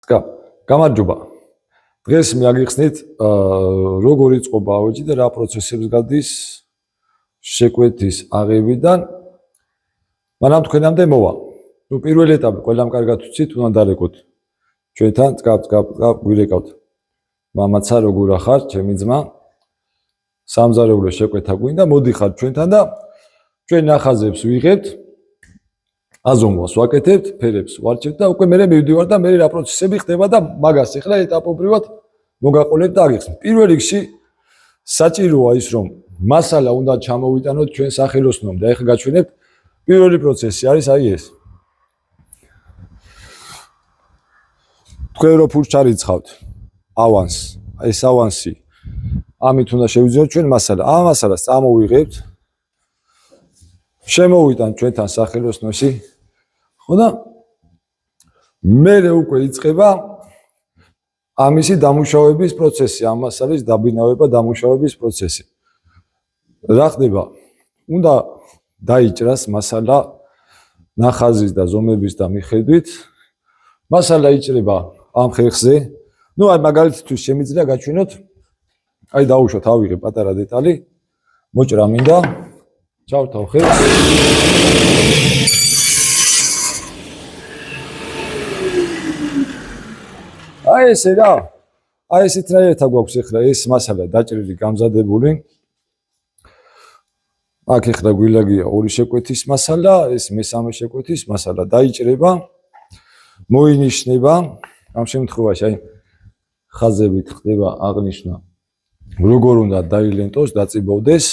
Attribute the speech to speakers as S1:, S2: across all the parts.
S1: გამარჯობა. დღეს მე აგიხსნით როგორ იწყო ბაუჯი და რა პროცესებს გადის შეკვეთის აღებიდან. მანამ თქვენამდე მოვა. პირველი ეტაპი ყველამ კარგად ვცით, უნდა დარეკოთ. ჩვენთან გვირეკავთ. მამაცა როგორ ახარ, ჩემი ძმა? სამზარეულო შეკვეთა გვინდა, მოდიხარ ჩვენთან და ჩვენ ნახაზებს ვიღებთ. აზომვას ვაკეთებთ, ფერებს ვარჩევთ და უკვე მე მივდივარ და მე რა პროცესები ხდება და მაგას ახლა ეტაპობრივად მოგაყოლებ და აგიხსნით. პირველ რიგში საჭიროა ის რომ მასალა უნდა ჩამოვიტანოთ ჩვენ სახელოსნომ და ახლა გაჩვენებთ პირველი პროცესი არის აი ეს. თქვენ რო ფულს ჩარიცხავთ ავანს, აი ეს ავანსი. ამით უნდა შევიძინოთ ჩვენ მასალა. ამ მასალას წამოვიღებთ. შემოვიტან ჩვენთან სახელოსნოში. ხო და მე უკვე იწყება ამისი დამუშავების პროცესი, ამ მასალის დაბინავება, დამუშავების პროცესი. რა ხდება? უნდა დაიჭრას მასალა ნახაზის და ზომების და მიხედვით. მასალა იჭრება ამ ხერხზე. ნუ აი მაგალითისთვის შემიძლია გაჩვენოთ. აი დავუშვათ, ავიღე პატარა დეტალი. მოჭრა მინდა. ჩავთავ ხერხს. აი ესე რა. აი ესეთ რაიათა გვაქვს ახლა ეს მასალა დაჭრილი, გამზადებული. აქ ახლა გვილაგია ორი შეკვეთის მასალა, ეს მესამე შეკვეთის მასალა დაიჭრება. მოინიშნება ამ შემთხვევაში აი ხაზებით ხდება აღნიშნა როგორ უნდა დაილენტოს, დაწიბოვდეს.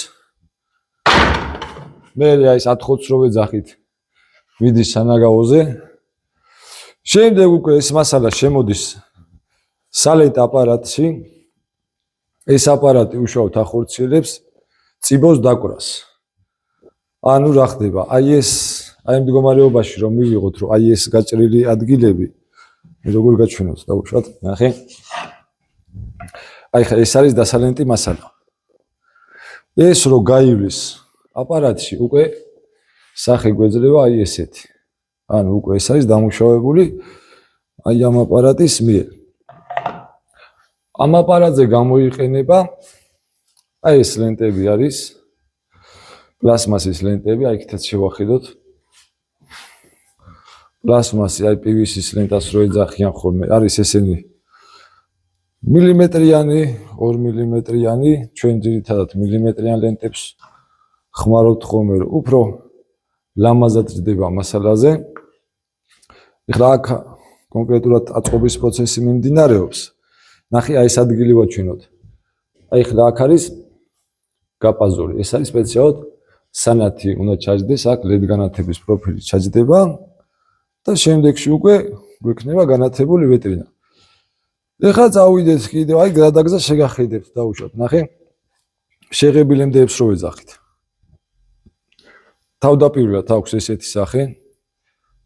S1: მე აი სათხოც რო ვეძახით მიდის სანაგაოზე. შემდეგ უკვე ეს მასალა შემოდის სალენტ აპარატში. ეს აპარატი უშუალოდ ახორციელებს წიბოს დაკვრას. ანუ რა ხდება? აი ეს აი მდგომარეობაში რომ მივიღოთ რომ აი ეს გაჭრილი ადგილები როგორ გაჩვენოთ დავუშვათ, ნახე. აი ხა ეს არის დასალენტი მასალა. ეს რო გაივლის აპარატში უკვე სახე გვეძლევა აი ესეთი. ანუ უკვე ეს არის დამუშავებული აი ამ აპარატის მიერ. ამ აპარატზე გამოიყენება აი ეს ლენტები არის პლასმასის ლენტები, აი იქითაც შევახედოთ. პლასმასი აი PVC-ის ლენტას რო ეძახიან ხოლმე, არის ესენი მილიმეტრიანი, 2 მილიმეტრიანი, ჩვენ ძირითადად მილიმეტრიან ლენტებს ხმარობთ ხოლმე, რომ უფრო ლამაზად ჯდება მასალაზე. ეხლა აქ კონკრეტულად აწყობის პროცესი მიმდინარეობს. ნახე, აი ეს ადგილი ვაჩვენოთ. აი ეხლა აქ არის გაპაზული. ეს არის სპეციალურად სანათი უნდა ჩაჯდეს, აქ LED განათების პროფილი ჩაჯდება და შემდეგში უკვე გვექნება განათებული ვეტრინა. ეხლა წავიდეთ კიდევ აი გადაგზა შეგახედებთ დაუშვათ, ნახე. შეღებილემდეებს რო ვეძახით. თავდაპირველად აქვს ესეთი სახე.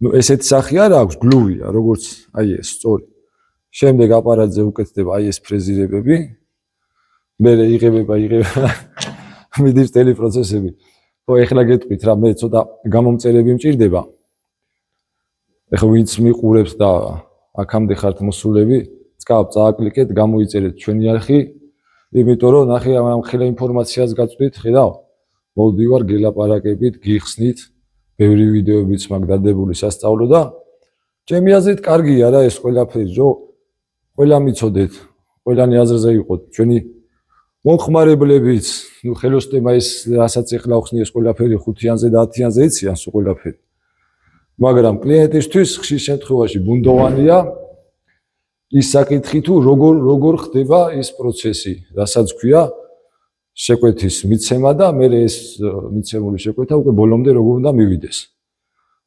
S1: ნუ ესეთი სახე არ აქვს, გლუვია, როგორც აი ეს სწორი. შემდეგ აპარატზე უკეთდება აი ეს ფრეზირებები. მერე იღებება მიდის მთელი პროცესები. ხო, ეხლა გეტყვით რა, მე ცოტა გამომწერები მჭირდება. ეხლა ვინც მიყურებს და აქამდე ხართ მოსულები, წკავ წააკლიკეთ, გამოიწერეთ ჩვენი არხი, იმიტომ რომ ნახე ამ ხელა ინფორმაციას გაწვდით, ხედავ? მოვდივარ, გელაპარაკებით, გიხსნით, ბევრი ვიდეოებიც მაქვს დადებული სასწავლო და ჩემი აზრით კარგია რა ეს ყველაფერი, რომ ყველა მიცოდეთ, ყველანი აზრზე იყოთ, ჩვენი მომხმარებლებიც, ნუ ხელოსნობა ეს რასაც ეხლა ხსნი ეს ყველაფერი 5-იანზე და 10-იანზე იციან სულ ყველაფერი. მაგრამ კლიენტისთვის ხშირ შემთხვევაში ბუნდოვანია ის საკითხი თუ როგორ ხდება ეს პროცესი, რასაც ქვია შეკვეთის მიცემა და მე ეს მიცემული შეკვეთა უკვე ბოლომდე როგორ უნდა მივიდეს.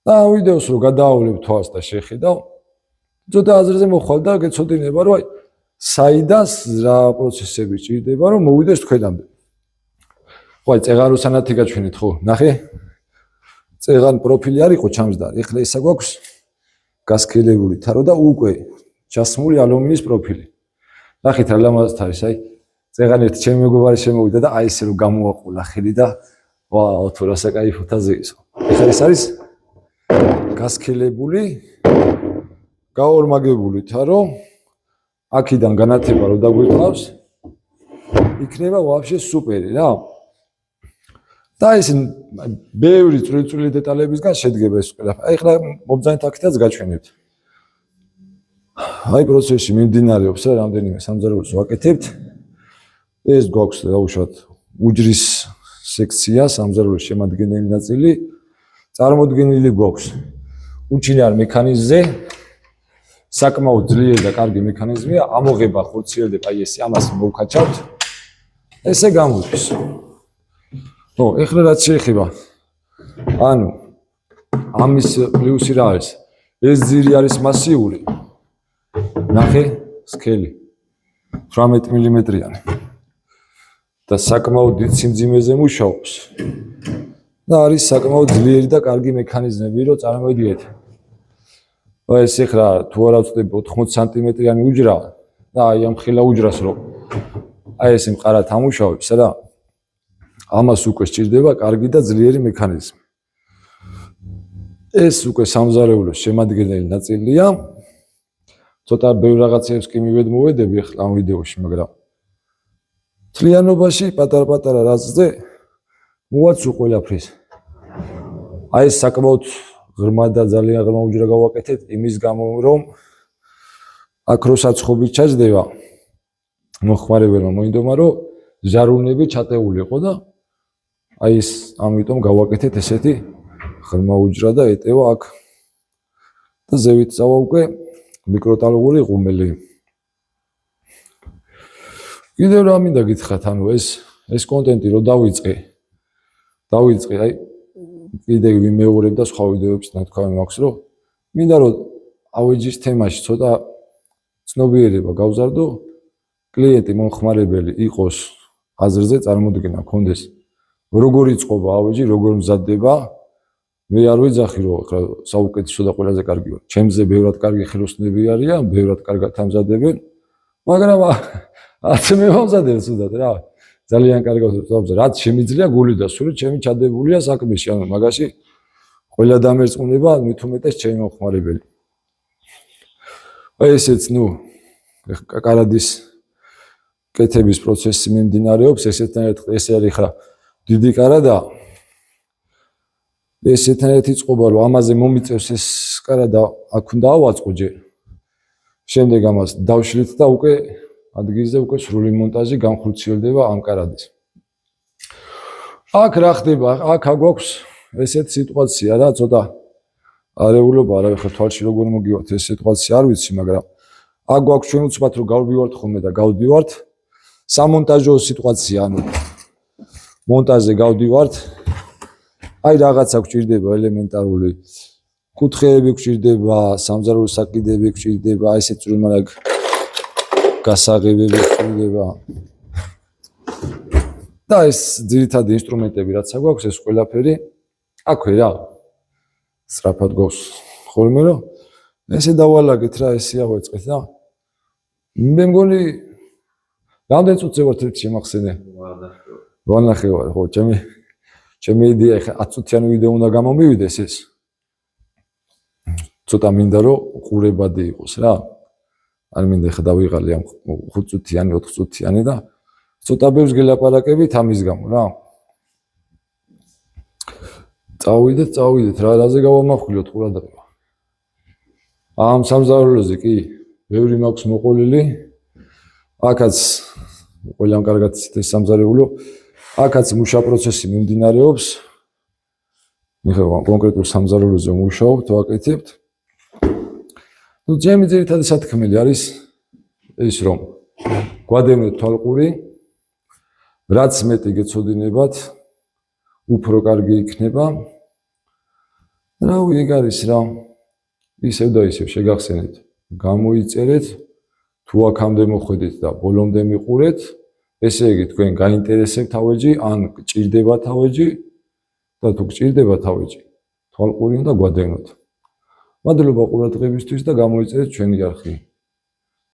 S1: და ამ ვიდეოს რო გადაავლებ თვალს და შეხედავ, ცოტა აზრზე მოხვალ და გეცოდინება რომ აი საიდან რა პროცესები ჭირდება რომ მოვიდეს თქვენამდე. ხო აი წეღარო სანათი გაჩვენეთ ხო? ნახე. წეღან პროფილი არ იყო ჩამჯდარი. ეხლა ესა გვაქვს გასქელებული თარო და უკვე ჩასმული ალუმინის პროფილი. ნახეთ რა ლამაზად არის აი წეღან ერთი ჩემი მეგობარი შემოვიდა და აი ესე რომ გამოაყოლა ხელი და ვაუ თუ რა საკაიფოთაზე ისო. ეხლა ეს არის გასქელებული გაორმაგებულითა, რომ აქედან განათება რო დაგვიწყავს, იქნება ვაფშე სუპერი რა. და ეს ბევრი წვრილი დეტალებისგან შედგება ეს ყველაფერი. აი ხლა მობძანეთ აქეთაც გაჩვენებთ. აი პროცესში მიმდინარეობს რა, რამდენიმე სამზარეულოს ვაკეთებთ. ეს გვაქვს დაუშვათ უჯრის სექცია, სამზარეულოს შემადგენელი ნაწილი. წარმოდგენილი გვაქვს უჩინარ მექანიზმზე. საკმაოდ ძლიერი და კარგი მექანიზმია, ამოღება ხორციელდება, აი ესე ამას მოვქაჩავთ. ესე გამოდის. ხო, ეხლა რაც შეეხება. ანუ ამის პლუსი რა არის? ეს ძირი არის მასიური. ნახე, სქელი 18 მმ-იანი. და საკმაოდ დიდ სიმძიმეზე მუშაობს. და არის საკმაოდ ძლიერი და კარგი მექანიზმები, რომ წარმოვიდგეთ. ეს ეხლა თუ არა ვწდები 80 სანტიმეტრიანი უჯრა და აი ამ ხილა უჯრას რომ აი ესე მყარად ამუშავებს რა. ამას უკვე სჭირდება კარგი და ძლიერი მექანიზმი. ეს უკვე სამზარეულოს შემადგენელი ნაწილია. ცოტა ბევრ რაღაცებს კი მივედმოვედები ახლა ამ ვიდეოში, მაგრამ თლიანობაში პატარ-პატარა რაზზე მოვაცუ ყველაფრის. აი ეს საკმაოდ ღრმა და ძალიან ღრმა უჯრა გავაკეთეთ იმის გამო, რომ აქ როსაც ხობი ჩაჯდება, მოხმარებელმა მოინდომა, რომ ჟარულნები ჩატეული იყო და აი ეს ამიტომ გავაკეთეთ ესეთი ღრმა უჯრა და ეტევა აქ. და ზევით წავა უკვე მიკროტალღური ყუმელი. კიდევ რა მინდა გითხრათ, ანუ ეს კონტენტი რო დავიწყე, აი კიდევ ვიმეორებ და სხვა ვიდეოებს ნათქვამი მაქვს, რომ მინდა რომ ავეჯის თემაში ცოტა ცნობიერება გავზარდო, კლიენტი მომხმარებელი იყოს აზრზე, წარმოდგენა ქონდეს, როგორ იწყობა ავეჯი, როგორ მზადდება. მე არ ვეძახი, რომ ახლა საუკეთესო და ყველაზე კარგი ვარ. ჩემზე ბევრად კარგი ხელოსნები არიან, ბევრად კარგად ამზადებენ, მაგრამ არც მე ვამზადებ თუდად რა. ძალიან კარგად ვამზადებ. რაც შემიძლია გული და სული ჩემი ჩადებულია საქმეში, ანუ მაგაში ყველა დამერწმუნება, მით უმეტეს ჩემი მომხმარებელი. აი ესეც, კარადის კეთების პროცესი მიმდინარეობს, ესეთანაც ეს არის ხა დიდი კარადა. ესეთანაც იწყობა, რომ ამაზე მომიწევს ეს კარადა, აქ უნდა ავაწყო ჯერ. შემდეგ ამას დავშლით და უკვე ადგილზე უკვე სრული მონტაჟი განხორციელდება ამ კარადის. აქ რა ხდება? აქ აგვაქვს ესეთ სიტუაცია რა, ცოტა არეულობა, არა ხა თვალში როგორ მოგივართ ეს სიტუაცია არ ვიცი, მაგრამ აქ გვაქვს ჩვენ უცბად რომ გავდივართ ხოლმე და გავდივართ სამონტაჟო სიტუაცია, ანუ მონტაჟზე გავდივართ. აი რაღაცა გვჭირდება ელემენტარული კუთხეები გვჭირდება, სამზარეულო საკიდები გვჭირდება, აი ესეთ წვრილმანაგ გასაღებები გვჭირდება. და ეს ძირითადი ინსტრუმენტები რაც აგვაქვს, ეს ყველაფერი აქვე რა. სწრაფად გვაქვს ხოლმე რომ ესე დავალაგეთ რა, ესე ავეწყეთ რა. მე მგონი რამდენი წუთზე ვართ ერთ შემახსენე? 8 ვარ, ხო, ჩემი იდეა ხა 10 წუთიანი ვიდეო უნდა გამომივიდეს ეს. ცოტა მინდა რომ ყურებადი იყოს რა. არ მინდა ხა დავიღალე ამ 5 წუთიანი, 4 წუთიანი და ცოტა ბევრს გელაპარაკებით ამის გამო რა. წავიდეთ რა, რაზე გავამახვილოთ ყურადღება. ამ სამზარეულოზე კი ბევრი მაქვს მოყოლილი. აქაც ყველამ კარგად ეს სამზარეულო. აქაც მუშა პროცესი მიმდინარეობს. ეხლა კონკრეტულ სამზარეულოზე მუშაობთ, ვაკეთებთ. ჩემი ძირითადი სათქმელი არის ის, რომ გვადევნოთ თვალყური, რაც მეტი გეცოდინებათ, უფრო კარგი იქნება. რავი, ეგ არის რა. ისევ და ისევ შეგახსენეთ, გამოიწერეთ, თუ აქამდე მოხვედით და ბოლომდე მიყურეთ, ესე იგი თქვენ გაინტერესებთ ავეჯი, ან გჭირდებათ ავეჯი და თუ გჭირდებათ ავეჯი, თვალყური უნდა გვადევნოთ. მადლობა ყურადღებისთვის და გამოიწერეთ ჩვენი არხი.